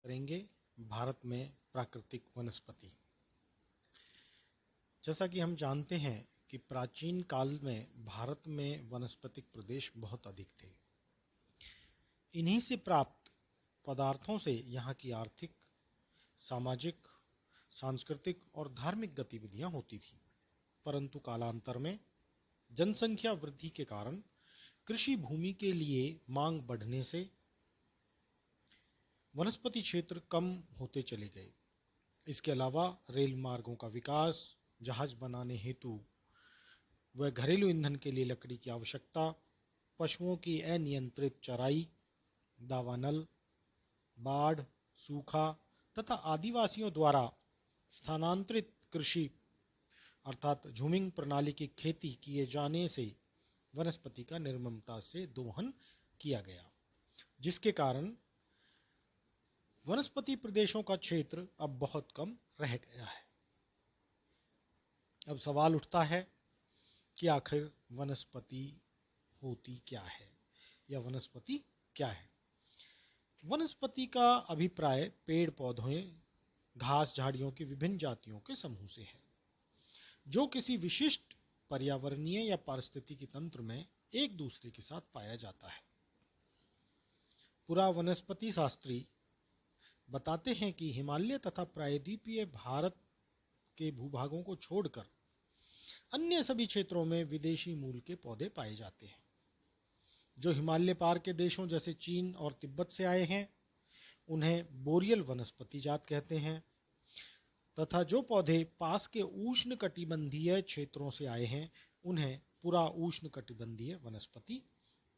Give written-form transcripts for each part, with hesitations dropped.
करेंगे भारत में प्राकृतिक वनस्पति। जैसा कि हम जानते हैं कि प्राचीन काल में भारत में वनस्पतिक प्रदेश बहुत अधिक थे। इन्हीं से प्राप्त पदार्थों से यहाँ की आर्थिक, सामाजिक, सांस्कृतिक और धार्मिक गतिविधियाँ होती थीं। परंतु कालांतर में जनसंख्या वृद्धि के कारण कृषि भूमि के लिए मांग बढ़ने से वनस्पति क्षेत्र कम होते चले गए। इसके अलावा रेल मार्गों का विकास, जहाज बनाने हेतु व घरेलू ईंधन के लिए लकड़ी की आवश्यकता, पशुओं की अनियंत्रित चराई, दावानल, बाढ़, सूखा तथा आदिवासियों द्वारा स्थानांतरित कृषि अर्थात झूमिंग प्रणाली की खेती किए जाने से वनस्पति का निर्ममता से दोहन किया गया, जिसके कारण वनस्पति प्रदेशों का क्षेत्र अब बहुत कम रह गया है। अब सवाल उठता है कि आखिर वनस्पति होती क्या है या वनस्पति क्या है। वनस्पति का अभिप्राय पेड़ पौधों, घास झाड़ियों की विभिन्न जातियों के समूह से है, जो किसी विशिष्ट पर्यावरणीय या पारिस्थितिकी तंत्र में एक दूसरे के साथ पाया जाता है। पुरा वनस्पति शास्त्री बताते हैं कि हिमालय तथा प्रायद्वीपीय भारत के भूभागों को छोड़कर अन्य सभी क्षेत्रों में विदेशी मूल के पौधे पाए जाते हैं। जो हिमालय पार के देशों जैसे चीन और तिब्बत से आए हैं उन्हें बोरियल वनस्पति जात कहते हैं, तथा जो पौधे पास के उष्णकटिबंधीय क्षेत्रों से आए हैं उन्हें पुरा उष्णकटिबंधीय वनस्पति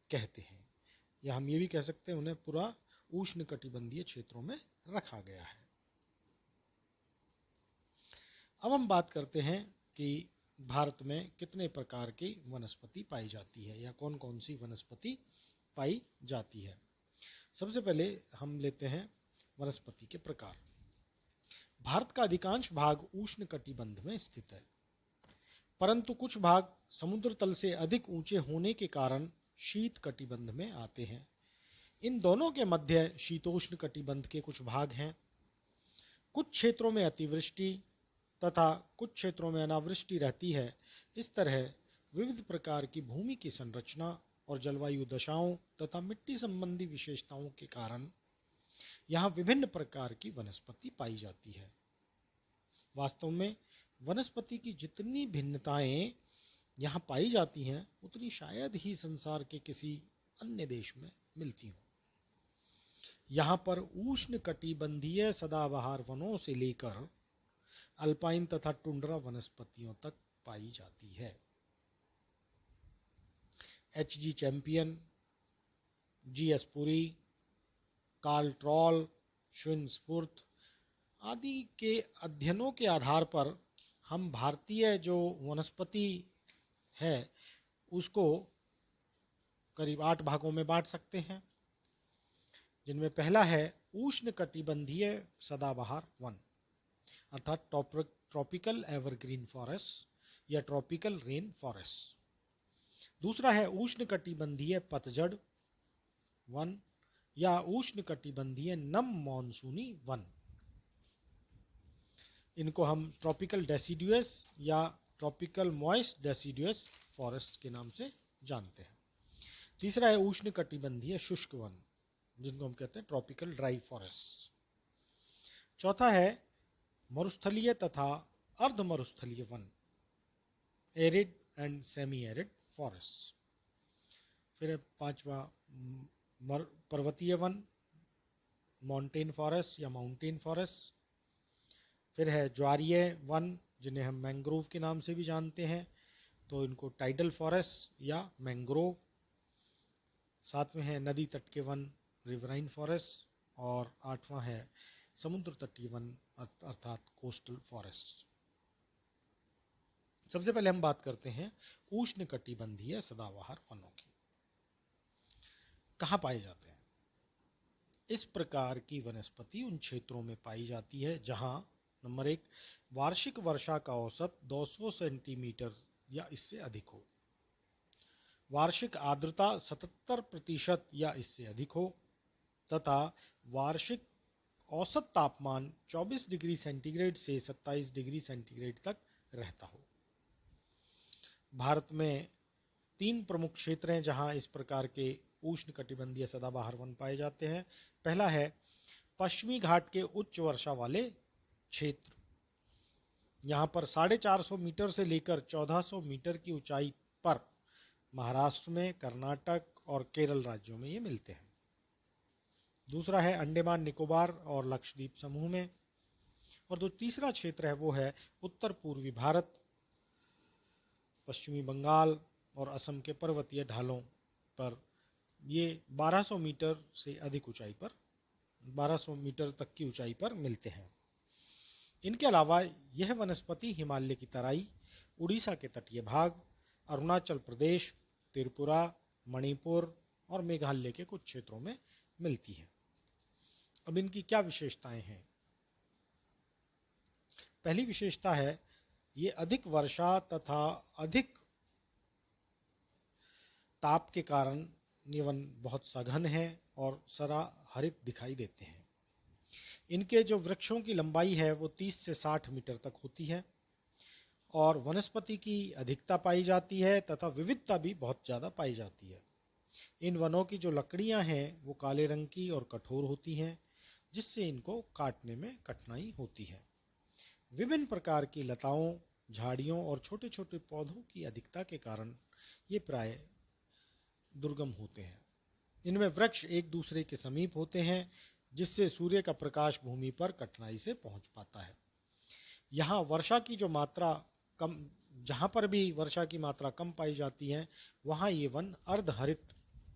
कहते हैं, या हम ये भी कह सकते हैं उन्हें पुरा उष्णकटिबंधीय क्षेत्रों में रखा गया है। अब हम बात करते हैं कि भारत में कितने प्रकार की वनस्पति पाई जाती है या कौन कौन सी वनस्पति पाई जाती है। सबसे पहले हम लेते हैं वनस्पति के प्रकार। भारत का अधिकांश भाग उष्णकटिबंध में स्थित है, परंतु कुछ भाग समुद्र तल से अधिक ऊंचे होने के कारण शीत कटिबंध में आते हैं। इन दोनों के मध्य शीतोष्ण कटिबंध के कुछ भाग हैं। कुछ क्षेत्रों में अतिवृष्टि तथा कुछ क्षेत्रों में अनावृष्टि रहती है। इस तरह विविध प्रकार की भूमि की संरचना और जलवायु दशाओं तथा मिट्टी संबंधी विशेषताओं के कारण यहाँ विभिन्न प्रकार की वनस्पति पाई जाती है। वास्तव में वनस्पति की जितनी भिन्नताएं यहाँ पाई जाती हैं उतनी शायद ही संसार के किसी अन्य देश में मिलती हों। यहाँ पर उष्णकटिबंधीय सदाबहार वनों से लेकर अल्पाइन तथा टुंड्रा वनस्पतियों तक पाई जाती है। H.G. Champion, G.S. Puri, Carl Troll, Schweinfurth आदि के अध्ययनों के आधार पर हम भारतीय जो वनस्पति है उसको करीब 8 भागों में बांट सकते हैं, जिनमें पहला है उष्णकटिबंधीय सदाबहार वन अर्थात ट्रॉपिकल एवरग्रीन फॉरेस्ट या ट्रॉपिकल रेन फॉरेस्ट। दूसरा है उष्णकटिबंधीय पतझड़ वन या उष्णकटिबंधीय नम मॉनसूनी वन। इनको हम ट्रॉपिकल डेसिडुअस या ट्रॉपिकल मॉइस्ट डेसिडुअस फॉरेस्ट के नाम से जानते हैं। तीसरा है उष्णकटिबंधीय शुष्क वन, जिनको हम कहते हैं ट्रॉपिकल ड्राई फॉरेस्ट। चौथा है मरुस्थलीय तथा अर्ध मरुस्थलीय one, arid and semi arid forest. फिर पांचवा पर्वतीय वन, माउंटेन फॉरेस्ट या माउंटेन फॉरेस्ट। फिर है ज्वारीय वन, जिन्हें हम मैंग्रोव के नाम से भी जानते हैं, तो इनको टाइडल फॉरेस्ट या मैंग्रोव। सातवें है नदी तट के वन, रिवराइन फॉरेस्ट। और आठवां है समुद्र तटीय वन अर्थात कोस्टल फॉरेस्ट। सबसे पहले हम बात करते हैं उष्णकटिबंधीय सदाबहार वनों की। कहाँ पाए जाते हैं? इस प्रकार की वनस्पति उन क्षेत्रों में पाई जाती है जहां नंबर 1 वार्षिक वर्षा का औसत 200 सेंटीमीटर या इससे अधिक हो, वार्षिक आर्द्रता 77% या इससे अधिक हो, तथा वार्षिक औसत तापमान 24 डिग्री सेंटीग्रेड से 27 डिग्री सेंटीग्रेड तक रहता हो। भारत में 3 प्रमुख क्षेत्र हैं जहां इस प्रकार के उष्णकटिबंधीय सदाबहार वन पाए जाते हैं। पहला है पश्चिमी घाट के उच्च वर्षा वाले क्षेत्र। यहाँ पर 450 मीटर से लेकर 1400 मीटर की ऊंचाई पर महाराष्ट्र में, कर्नाटक और केरल राज्यों में ये मिलते हैं। दूसरा है अंडमान निकोबार और लक्षद्वीप समूह में। और जो तीसरा क्षेत्र है वो है उत्तर पूर्वी भारत, पश्चिमी बंगाल और असम के पर्वतीय ढालों पर। ये 1200 मीटर से अधिक ऊंचाई पर, 1200 मीटर तक की ऊंचाई पर मिलते हैं। इनके अलावा यह वनस्पति हिमालय की तराई, उड़ीसा के तटीय भाग, अरुणाचल प्रदेश, त्रिपुरा, मणिपुर और मेघालय के कुछ क्षेत्रों में मिलती है। अब इनकी क्या विशेषताएं हैं? पहली विशेषता है ये अधिक वर्षा तथा अधिक ताप के कारण ये वन बहुत सघन है और सराहरित दिखाई देते हैं। इनके जो वृक्षों की लंबाई है वो 30 से 60 मीटर तक होती है और वनस्पति की अधिकता पाई जाती है तथा विविधता भी बहुत ज़्यादा पाई जाती है। इन वनों की जो लकड़ियां हैं वो काले रंग की और कठोर होती हैं, जिससे इनको काटने में कठिनाई होती है। विभिन्न प्रकार की लताओं, झाड़ियों और छोटे छोटे पौधों की अधिकता के कारण ये प्राय दुर्गम होते हैं। इनमें वृक्ष एक दूसरे के समीप होते हैं, जिससे सूर्य का प्रकाश भूमि पर कठिनाई से पहुंच पाता है। यहाँ वर्षा की जो मात्रा कम, जहाँ पर भी वर्षा की मात्रा कम पाई जाती है वहाँ ये वन अर्धहरित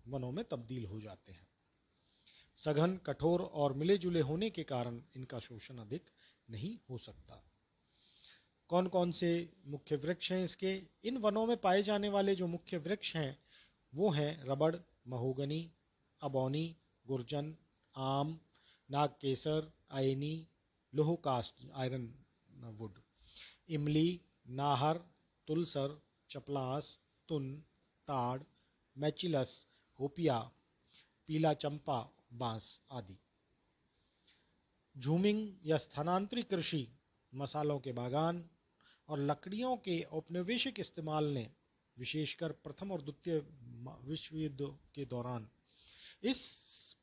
वनों में तब्दील हो जाते हैं। सघन, कठोर और मिले जुले होने के कारण इनका शोषण अधिक नहीं हो सकता। कौन कौन से मुख्य वृक्ष हैं इसके? इन वनों में पाए जाने वाले जो मुख्य वृक्ष हैं वो हैं रबड़, महोगनी, अबौनी, गुर्जन, आम, नागकेसर, आयनी, लोह कास्ट आयरन वुड, इमली, नाहर, तुलसर, चपलास, तुन, ताड़, मैचिलस, होपिया, पीला चंपा, बांस आदि। झूमिंग या स्थानांतरित कृषि, मसालों के बागान और लकड़ियों के औपनिवेशिक इस्तेमाल ने विशेषकर प्रथम और द्वितीय विश्व युद्ध के दौरान इस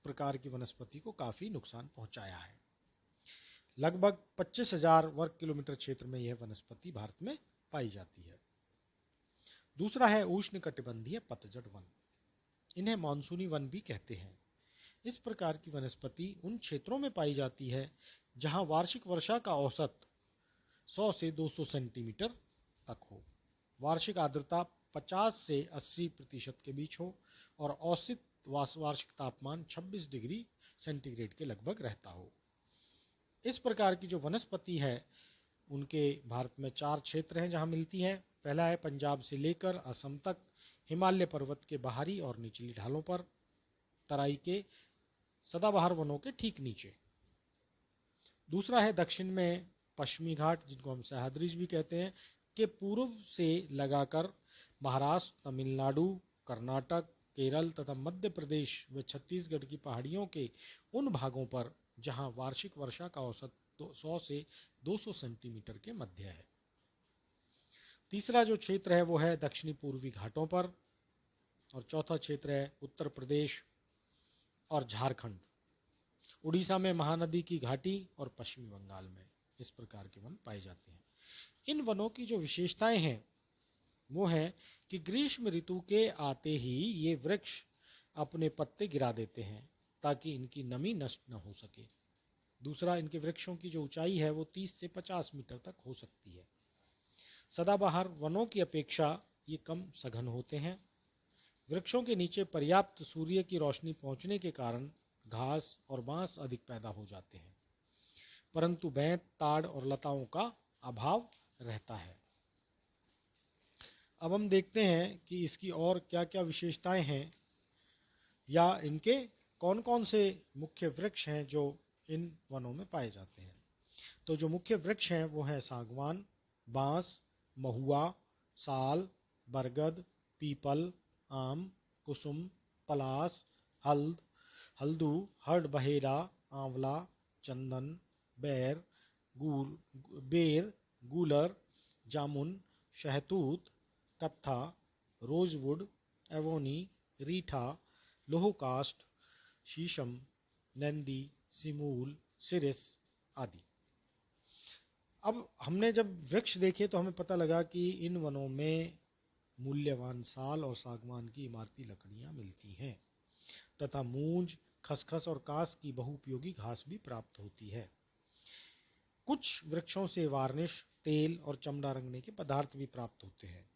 प्रकार की वनस्पति को काफ़ी नुकसान पहुंचाया है। लगभग 25,000 वर्ग किलोमीटर क्षेत्र में यह वनस्पति भारत में पाई जाती है। दूसरा है उष्णकटिबंधीय पतझड़ वन। इन्हें मानसूनी वन भी कहते हैं। इस प्रकार की वनस्पति उन क्षेत्रों में पाई जाती है जहां वार्षिक वर्षा का औसत 100 से 200 सेंटीमीटर तक हो, वार्षिक आर्द्रता 50 से 80% के बीच हो और औसत वार्षिक तापमान 26 डिग्री सेंटीग्रेड के लगभग रहता हो। इस प्रकार की जो वनस्पति है उनके भारत में 4 क्षेत्र हैं जहां मिलती है। पहला है पंजाब से लेकर असम तक, हिमालय पर्वत के बाहरी और निचली ढालों पर, तराई के सदाबहार वनों के ठीक नीचे। दूसरा है दक्षिण में पश्चिमी घाट, जिनको हम सह्याद्रीज भी कहते हैं, के पूर्व से लगाकर महाराष्ट्र, तमिलनाडु, कर्नाटक, केरल तथा मध्य प्रदेश व छत्तीसगढ़ की पहाड़ियों के उन भागों पर जहां वार्षिक वर्षा का औसत 100 से 200 सेंटीमीटर के मध्य है। तीसरा जो क्षेत्र है वो है दक्षिणी पूर्वी घाटों पर और चौथा क्षेत्र है उत्तर प्रदेश और झारखंड, उड़ीसा में महानदी की घाटी और पश्चिमी बंगाल में इस प्रकार के वन पाए जाते हैं। इन वनों की जो विशेषताएं हैं वो है कि ग्रीष्म ऋतु के आते ही ये वृक्ष अपने पत्ते गिरा देते हैं ताकि इनकी नमी नष्ट न हो सके। दूसरा, इनके वृक्षों की जो ऊंचाई है वो 30 से 50 मीटर तक हो सकती है। सदाबहार वनों की अपेक्षा ये कम सघन होते हैं। वृक्षों के नीचे पर्याप्त सूर्य की रोशनी पहुंचने के कारण घास और बांस अधिक पैदा हो जाते हैं, परंतु बैंत, ताड़ और लताओं का अभाव रहता है। अब हम देखते हैं कि इसकी और क्या क्या विशेषताएं हैं या इनके कौन कौन से मुख्य वृक्ष हैं जो इन वनों में पाए जाते हैं। तो जो मुख्य वृक्ष हैं वो हैं सागवान, बांस, महुआ, साल, बरगद, पीपल, आम, कुसुम, पलास, हल्दू, हरड़ बहेरा, आंवला, चंदन, बेर, बेर, गूलर, जामुन, शहतूत, कत्था, रोजवुड, एवोनी, रीठा, लोहकास्ट, शीशम, नंदी, सिमूल, सिरिस आदि। अब हमने जब वृक्ष देखे तो हमें पता लगा कि इन वनों में मूल्यवान साल और सागवान की इमारती लकड़ियां मिलती हैं तथा मूंज, खसखस और कांस की बहुउपयोगी घास भी प्राप्त होती है। कुछ वृक्षों से वार्निश, तेल और चमड़ा रंगने के पदार्थ भी प्राप्त होते हैं।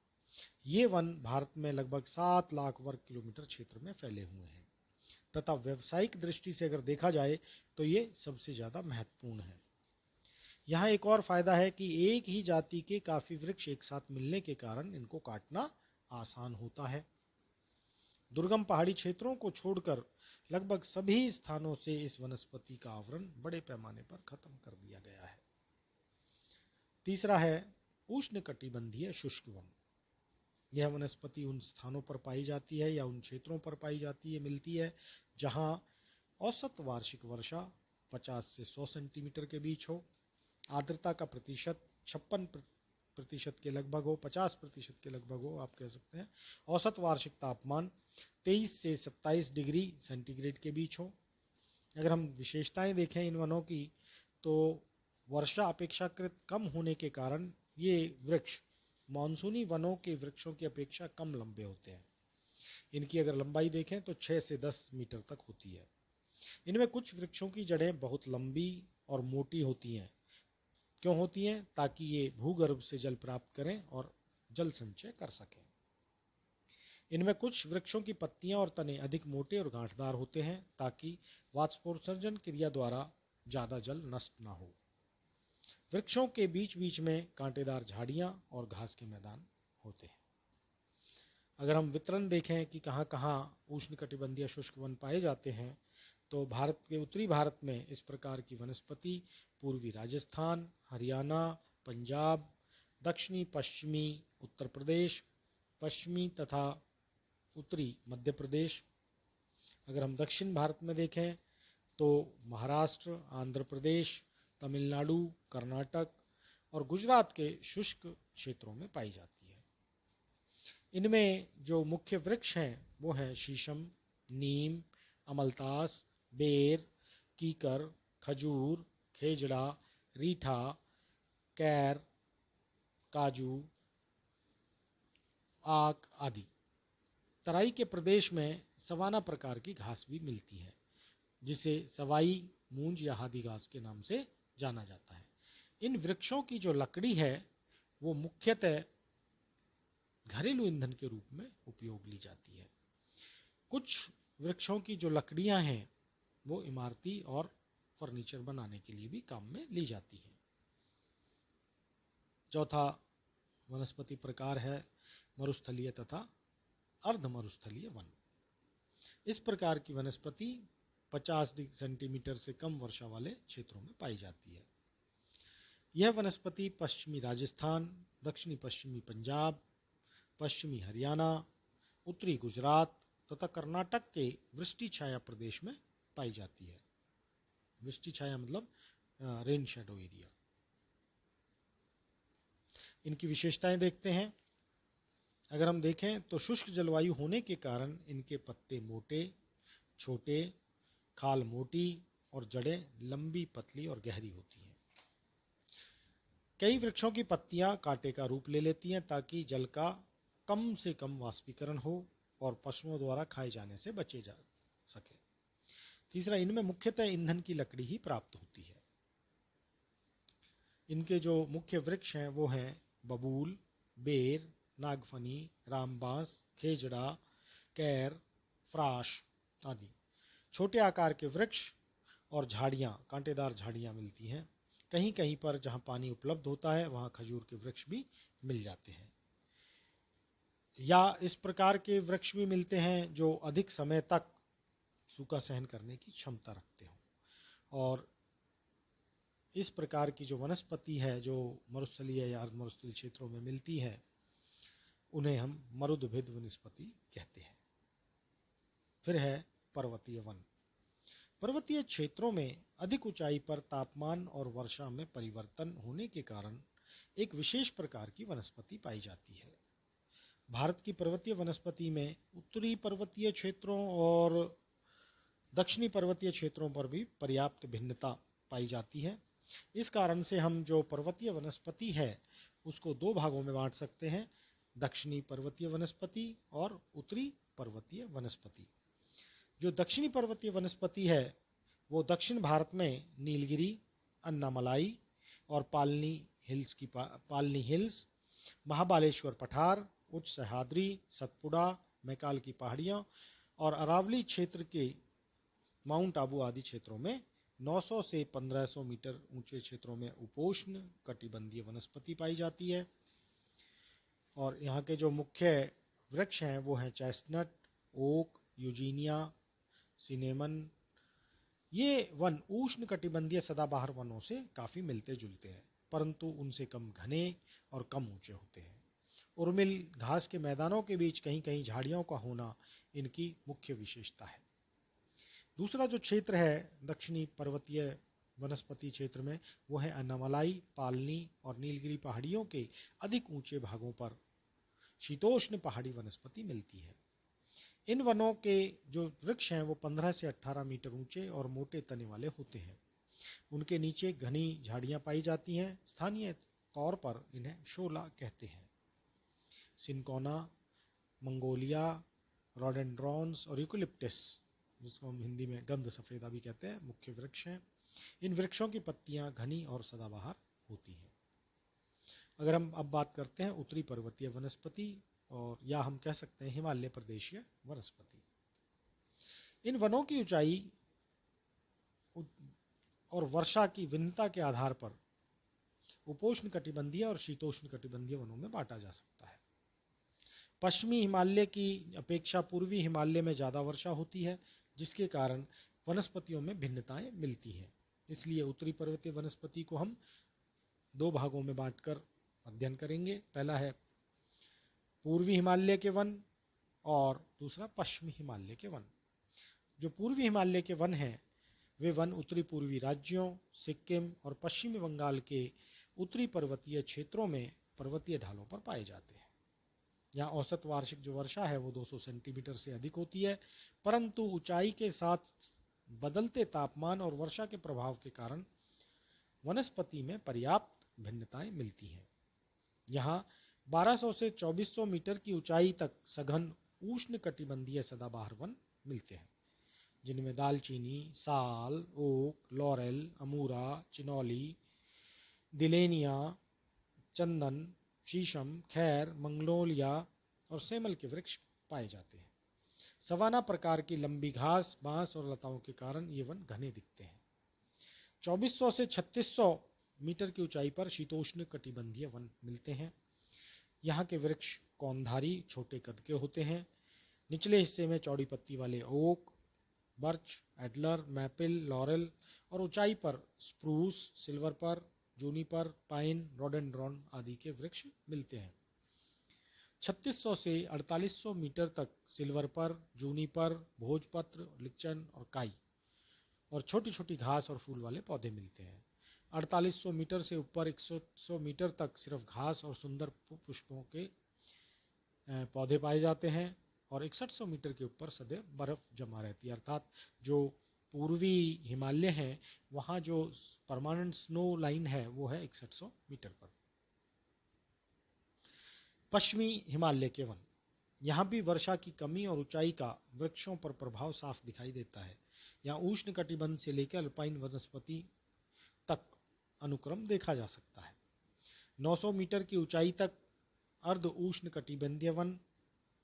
ये वन भारत में लगभग 7 लाख वर्ग किलोमीटर क्षेत्र में फैले हुए हैं तथा व्यावसायिक दृष्टि से अगर देखा जाए तो ये सबसे ज्यादा महत्वपूर्ण है। यहाँ एक और फायदा है कि एक ही जाति के काफी वृक्ष एक साथ मिलने के कारण इनको काटना आसान होता है। दुर्गम पहाड़ी क्षेत्रों को छोड़कर लगभग सभी स्थानों से इस वनस्पति का आवरण बड़े पैमाने पर खत्म कर दिया गया है। तीसरा है उष्णकटिबंधीय शुष्क वन। यह वनस्पति उन स्थानों पर पाई जाती है या उन क्षेत्रों पर पाई जाती है, मिलती है जहां औसत वार्षिक वर्षा 50 से 100 सेंटीमीटर के बीच हो, आर्द्रता का प्रतिशत 56% के लगभग हो, 50% के लगभग हो आप कह सकते हैं, औसत वार्षिक तापमान 23 से 27 डिग्री सेंटीग्रेड के बीच हो। अगर हम विशेषताएं देखें इन वनों की तो वर्षा अपेक्षाकृत कम होने के कारण ये वृक्ष मानसूनी वनों के वृक्षों की अपेक्षा कम लंबे होते हैं। इनकी अगर लंबाई देखें तो 6 से 10 मीटर तक होती है। इनमें कुछ वृक्षों की जड़ें बहुत लंबी और मोटी होती हैं। क्यों होती हैं? ताकि ये भूगर्भ से जल प्राप्त करें और जल संचय कर सकें। इनमें कुछ वृक्षों की पत्तियां और तने अधिक मोटे और गांठदार होते हैं ताकि वाष्पोत्सर्जन क्रिया द्वारा ज्यादा जल नष्ट ना हो। वृक्षों के बीच बीच में कांटेदार झाड़ियां और घास के मैदान होते हैं। अगर हम वितरण देखें कि कहाँ कहाँ उष्णकटिबंधीय शुष्क वन पाए जाते हैं तो भारत के उत्तरी भारत में इस प्रकार की वनस्पति पूर्वी राजस्थान, हरियाणा, पंजाब, दक्षिणी पश्चिमी उत्तर प्रदेश, पश्चिमी तथा उत्तरी मध्य प्रदेश। अगर हम दक्षिण भारत में देखें तो महाराष्ट्र, आंध्र प्रदेश, तमिलनाडु, कर्नाटक और गुजरात के शुष्क क्षेत्रों में पाई जाती है। इनमें जो मुख्य वृक्ष हैं वो हैं शीशम, नीम, अमलतास, बेर, कीकर, खजूर, खेजड़ा, रीठा, कैर, काजू, आक आदि। तराई के प्रदेश में सवाना प्रकार की घास भी मिलती है जिसे सवाई, मूंज या हादी घास के नाम से जाना जाता है। इन वृक्षों की जो लकड़ी है वो मुख्यतः घरेलू ईंधन के रूप में उपयोग ली जाती है। कुछ वृक्षों की जो लकड़ियां हैं वो इमारती और फर्नीचर बनाने के लिए भी काम में ली जाती है। चौथा वनस्पति प्रकार है मरुस्थलीय तथा अर्ध मरुस्थलीय वन। इस प्रकार की वनस्पति 50 सेंटीमीटर से कम वर्षा वाले क्षेत्रों में पाई जाती है। यह वनस्पति पश्चिमी राजस्थान, दक्षिणी पश्चिमी पंजाब, पश्चिमी हरियाणा, उत्तरी गुजरात तथा कर्नाटक के वृष्टि छाया प्रदेश में पाई जाती है। वृष्टि छाया मतलब रेन शैडो एरिया। इनकी विशेषताएं देखते हैं। अगर हम देखें तो शुष्क जलवायु होने के कारण इनके पत्ते मोटे, छोटे, खाल मोटी और जड़ें लंबी, पतली और गहरी होती हैं। कई वृक्षों की पत्तियां कांटे का रूप ले लेती हैं ताकि जल का कम से कम वाष्पीकरण हो और पशुओं द्वारा खाए जाने से बचे जा सके। तीसरा, इनमें मुख्यतः ईंधन की लकड़ी ही प्राप्त होती है। इनके जो मुख्य वृक्ष हैं वो हैं बबूल, बेर, नागफनी, रामबांस, खेजड़ा, कैर, फ्राश आदि। छोटे आकार के वृक्ष और झाड़ियां, कांटेदार झाड़ियां मिलती हैं। कहीं कहीं पर जहां पानी उपलब्ध होता है वहां खजूर के वृक्ष भी मिल जाते हैं या इस प्रकार के वृक्ष भी मिलते हैं जो अधिक समय तक सूखा सहन करने की क्षमता रखते हों। और इस प्रकार की जो वनस्पति है जो मरुस्थलीय या अर्धमरुस्थलीय क्षेत्रों में मिलती है उन्हें हम मरुदभिद वनस्पति कहते हैं। फिर है पर्वतीय वन। पर्वतीय क्षेत्रों में अधिक ऊंचाई पर तापमान और वर्षा में परिवर्तन होने के कारण एक विशेष प्रकार की वनस्पति पाई जाती है। भारत की पर्वतीय वनस्पति में उत्तरी पर्वतीय क्षेत्रों और दक्षिणी पर्वतीय क्षेत्रों पर भी पर्याप्त भिन्नता पाई जाती है। इस कारण से हम जो पर्वतीय वनस्पति है उसको दो भागों में बांट सकते हैं, दक्षिणी पर्वतीय वनस्पति और उत्तरी पर्वतीय वनस्पति। जो दक्षिणी पर्वतीय वनस्पति है वो दक्षिण भारत में नीलगिरी, अन्नामलाई और पालनी हिल्स, महाबालेश्वर पठार, उच्च सह्याद्री, सतपुड़ा, मैकाल की पहाड़ियाँ और अरावली क्षेत्र के माउंट आबू आदि क्षेत्रों में 900 से 1500 मीटर ऊंचे क्षेत्रों में उपोष्ण कटिबंधीय वनस्पति पाई जाती है। और यहाँ के जो मुख्य वृक्ष हैं वो हैं चेस्टनट, ओक, यूजीनिया, सिनेमन। ये वन उष्ण कटिबंधीय सदाबहार वनों से काफ़ी मिलते जुलते हैं, परंतु उनसे कम घने और कम ऊंचे होते हैं। उर्मिल घास के मैदानों के बीच कहीं कहीं झाड़ियों का होना इनकी मुख्य विशेषता है। दूसरा जो क्षेत्र है दक्षिणी पर्वतीय वनस्पति क्षेत्र में वो है अन्नामलाई, पालनी और नीलगिरी पहाड़ियों के अधिक ऊंचे भागों पर शीतोष्ण पहाड़ी वनस्पति मिलती है। इन वनों के जो वृक्ष हैं वो 15 से 18 मीटर ऊंचे और मोटे तने वाले होते हैं। उनके नीचे घनी झाड़ियां पाई जाती हैं। स्थानीय तौर पर इन्हें शोला कहते हैं। सिनकोना, मंगोलिया, रोडेंड्रॉन्स और यूकलिप्टस, जिसको हम हिंदी में गंध सफ़ेदा भी कहते हैं, मुख्य वृक्ष हैं। इन वृक्षों की पत्तियां घनी और सदाबहार होती हैं। अगर हम अब बात करते हैं उत्तरी पर्वतीय वनस्पति, और या हम कह सकते हैं हिमालय प्रदेशीय वनस्पति। इन वनों की ऊंचाई और वर्षा की भिन्नता के आधार पर उपोष्ण कटिबंधीय और शीतोष्ण कटिबंधीय वनों में बांटा जा सकता है। पश्चिमी हिमालय की अपेक्षा पूर्वी हिमालय में ज़्यादा वर्षा होती है, जिसके कारण वनस्पतियों में भिन्नताएं मिलती हैं। इसलिए उत्तरी पर्वतीय वनस्पति को हम दो भागों में बांटकर अध्ययन करेंगे। पहला है पूर्वी हिमालय के वन और दूसरा पश्चिमी हिमालय के वन। जो पूर्वी हिमालय के वन हैं वे वन उत्तरी पूर्वी राज्यों, सिक्किम और पश्चिमी बंगाल के उत्तरी पर्वतीय क्षेत्रों में पर्वतीय ढालों पर पाए जाते हैं। यहाँ औसत वार्षिक जो वर्षा है वो 200 सेंटीमीटर से अधिक होती है, परंतु ऊंचाई के साथ बदलते तापमान और वर्षा के प्रभाव के कारण वनस्पति में पर्याप्त भिन्नताएं मिलती हैं। यहाँ 1200 से 2400 मीटर की ऊंचाई तक सघन उष्ण कटिबंधीय सदाबहार वन मिलते हैं, जिनमें दालचीनी, साल, ओक, लॉरेल, अमूरा, चिनौली, दिलेनिया, चंदन, शीशम, खैर, मंगनोलिया और सेमल के वृक्ष पाए जाते हैं। सवाना प्रकार की लंबी घास, बांस और लताओं के कारण ये वन घने दिखते हैं। 2400 से 3600 मीटर की ऊंचाई पर शीतोष्ण कटिबंधीय वन मिलते हैं। यहाँ के वृक्ष कौनधारी छोटे कद के होते हैं। निचले हिस्से में चौड़ी पत्ती वाले ओक, बर्च, एडलर, मैपिल, लॉरेल और ऊंचाई पर स्प्रूस, सिल्वर, जूनिपर, पाइन, रोडेंड्रॉन आदि के वृक्ष मिलते हैं। 3600 से 4800 मीटर तक सिल्वर, जूनिपर, भोजपत्र, लिचन और काई और छोटी छोटी घास और फूल वाले पौधे मिलते हैं। 4800 मीटर से ऊपर 100 मीटर तक सिर्फ घास और सुंदर पुष्पों के पौधे पाए जाते हैं और 6100 मीटर के ऊपर सदैव बर्फ जमा रहती है। अर्थात जो पूर्वी हिमालय है वहाँ जो परमानेंट स्नो लाइन है वो है 6100 मीटर पर। पश्चिमी हिमालय के वन, यहाँ भी वर्षा की कमी और ऊंचाई का वृक्षों पर प्रभाव साफ दिखाई देता है। यहाँ उष्ण कटिबंध से लेकर अल्पाइन वनस्पति तक अनुक्रम देखा जा सकता है। 900 मीटर की ऊंचाई तक अर्ध उष्ण कटिबंधीय वन,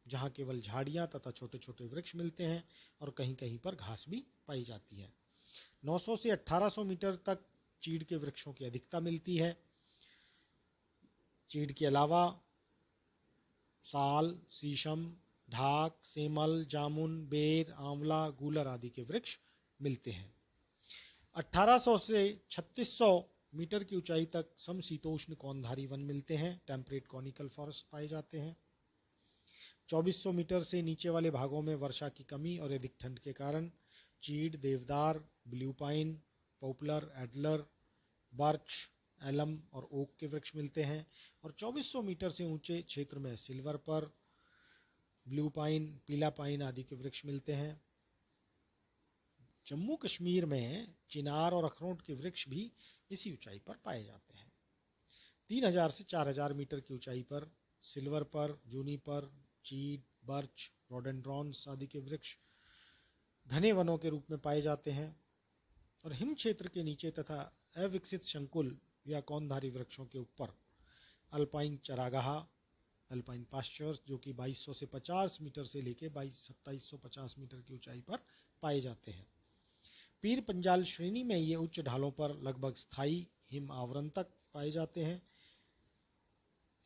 जहाँ केवल झाड़ियाँ तथा छोटे छोटे वृक्ष मिलते हैं और कहीं कहीं पर घास भी पाई जाती है। 900 से 1800 मीटर तक चीड़ के वृक्षों की अधिकता मिलती है। चीड़ के अलावा साल, शीशम, ढाक, सेमल, जामुन, बेर, आंवला, गूलर आदि के वृक्ष मिलते हैं। 1800 से 3600 मीटर की ऊंचाई तक समशीतोष्ण कौनधारी वन मिलते हैं। टेम्परेट कॉनिकल फॉरेस्ट पाए जाते हैं। 2400 मीटर से नीचे वाले भागों में वर्षा की कमी और अधिक ठंड के कारण चीड़, देवदार, blue pine, poplar, alder, birch, elm और ओक के वृक्ष मिलते हैं। और 2400 मीटर से ऊंचे क्षेत्र में सिल्वर पर, ब्लू पाइन, पीला पाइन आदि के वृक्ष मिलते हैं। जम्मू कश्मीर में चिनार और अखरोट के वृक्ष भी इसी ऊंचाई पर पाए जाते हैं। 3000 से 4000 मीटर की ऊंचाई पर सिल्वर पर, जूनीपर, चीड़, बर्च, रोडेंड्रॉन्स आदि के वृक्ष घने वनों के रूप में पाए जाते हैं। और हिम क्षेत्र के नीचे तथा अविकसित शंकुल या कौनधारी वृक्षों के ऊपर अल्पाइन चरागाह, अल्पाइन पास्चर्स, जो कि 2200 से 50 मीटर से लेकर 2750 मीटर की ऊंचाई पर पाए जाते हैं। पीर पंजाल श्रेणी में ये उच्च ढालों पर लगभग स्थायी हिम आवरण तक पाए जाते हैं।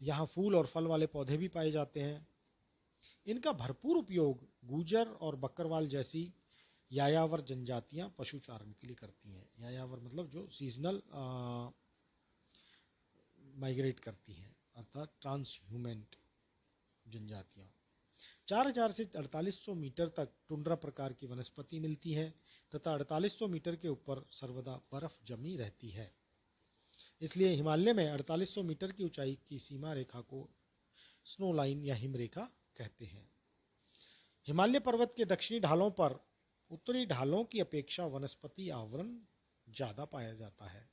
यहाँ फूल और फल वाले पौधे भी पाए जाते हैं। इनका भरपूर उपयोग गूजर और बकरवाल जैसी यायावर जनजातियां पशुचारण के लिए करती हैं। यायावर मतलब जो सीजनल माइग्रेट करती हैं, अर्थात ट्रांस ह्यूमेंट जनजातियां। 4000 से 4800 मीटर तक टुंड्रा प्रकार की वनस्पति मिलती है तथा 4800 मीटर के ऊपर सर्वदा बर्फ जमी रहती है। इसलिए हिमालय में 4800 मीटर की ऊंचाई की सीमा रेखा को स्नो लाइन या हिम रेखा कहते हैं। हिमालय पर्वत के दक्षिणी ढालों पर उत्तरी ढालों की अपेक्षा वनस्पति आवरण ज़्यादा पाया जाता है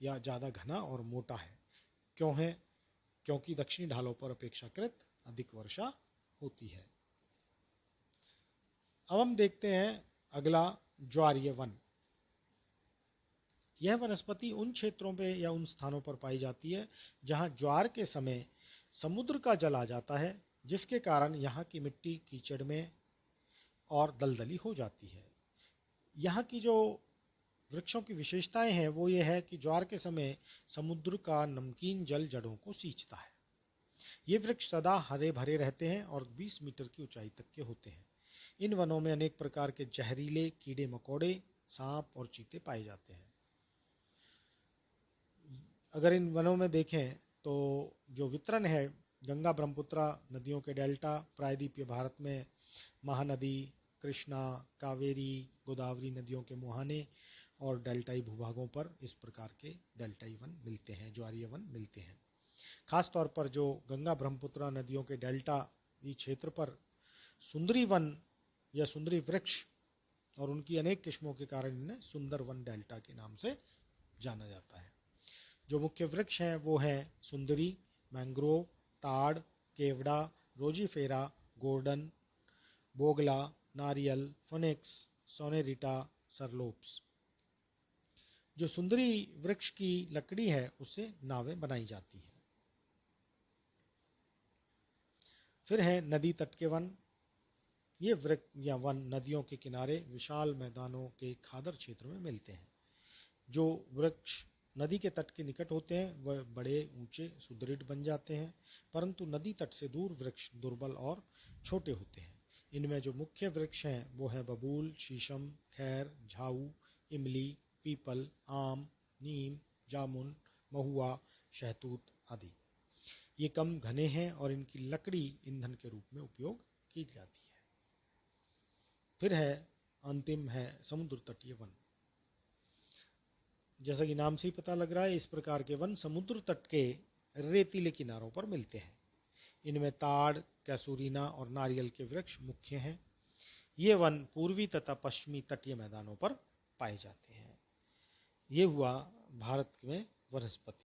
या ज़्यादा घना और मोटा है। क्यों है? क्योंकि दक्षिणी ढालों पर अपेक्षाकृत अधिक वर्षा होती है। अब हम देखते हैं अगला ज्वारीय वन। यह वनस्पति उन क्षेत्रों पे या उन स्थानों पर पाई जाती है जहां ज्वार के समय समुद्र का जल आ जाता है, जिसके कारण यहाँ की मिट्टी कीचड़ में और दलदली हो जाती है। यहाँ की जो वृक्षों की विशेषताएं हैं वो ये है कि ज्वार के समय समुद्र का नमकीन जल जड़ों को सींचता है। ये वृक्ष सदा हरे भरे रहते हैं और 20 मीटर की ऊंचाई तक के होते हैं। इन वनों में अनेक प्रकार के जहरीले कीड़े मकोड़े, सांप और चीते पाए जाते हैं। अगर इन वनों में देखें तो जो वितरण है, गंगा ब्रह्मपुत्रा नदियों के डेल्टा, प्रायद्वीपीय भारत में महानदी, कृष्णा, कावेरी, गोदावरी नदियों के मुहाने और डेल्टाई भूभागों पर इस प्रकार के डेल्टाई वन मिलते हैं, ज्वारीय वन मिलते हैं। खास तौर पर जो गंगा ब्रह्मपुत्रा नदियों के डेल्टा ये क्षेत्र पर सुंदरी वन या सुंदरी वृक्ष और उनकी अनेक किस्मों के कारण इन्हें सुंदर वन डेल्टा के नाम से जाना जाता है। जो मुख्य वृक्ष हैं वो हैं सुंदरी, मैंग्रोव, ताड़, केवड़ा, रोजीफेरा, गोर्डन, बोगला, नारियल, फोनिक्स, सोनेरिटा, सरलोप्स। जो सुंदरी वृक्ष की लकड़ी है उससे नावें बनाई जाती हैं। फिर है नदी तट के वन। ये वृक्ष या वन नदियों के किनारे विशाल मैदानों के खादर क्षेत्र में मिलते हैं। जो वृक्ष नदी के तट के निकट होते हैं वह बड़े, ऊंचे, सुदृढ़ बन जाते हैं, परंतु नदी तट से दूर वृक्ष दुर्बल और छोटे होते हैं। इनमें जो मुख्य वृक्ष हैं वो हैं बबूल, शीशम, खैर, झाऊ, इमली, पीपल, आम, नीम, जामुन, महुआ, शहतूत आदि। ये कम घने हैं और इनकी लकड़ी ईंधन के रूप में उपयोग की जाती है। फिर है अंतिम है समुद्र तटीय वन। जैसा कि नाम से ही पता लग रहा है, इस प्रकार के वन समुद्र तट के रेतीले किनारों पर मिलते हैं। इनमें ताड़, कैसूरीना और नारियल के वृक्ष मुख्य हैं। ये वन पूर्वी तथा पश्चिमी तटीय मैदानों पर पाए जाते हैं। ये हुआ भारत में वनस्पति।